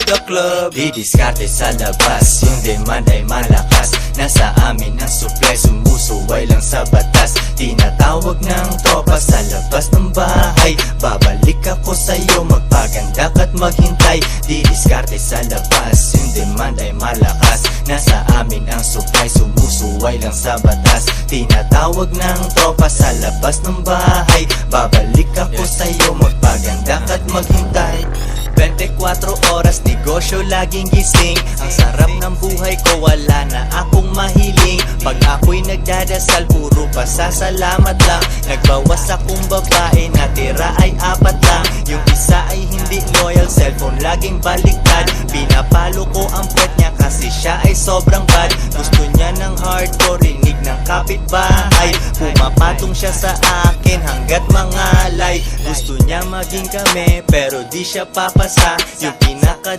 the club. Didiskarte sa labas, yung demand ay malakas. Nasa amin ang supply, sumusuway lang sa batas. Tinatawag ng tropa sa labas ng bahay. Babalik ako sa'yo, magpaganda ka't maghintay. Didiskarte sa labas, yung demand ay malakas. Nasa amin ang supply, sumusuway lang sa batas. Tinatawag ng tropa sa labas ng bahay. Babalik ako sa'yo, magpaganda ka't maghintay. 24 oras, negosyo laging gising. Ang sarap ng buhay ko, wala na akong mahiling. Pag ako'y nagdadasal, puro pasasalamat lang. Nagbawas akong babae, natira ay 4 lang. Yung isa ay hindi loyal, cellphone laging baliktad. Pinapalo ko ang puwet niya kasi siya ay sobrang bad. Gusto niya ng hardcore, rinig ng kapitbahay. Pumapatong siya sa akin hanggat mangalay. Gusto niya maging kami pero di siya papasa. Yung pinaka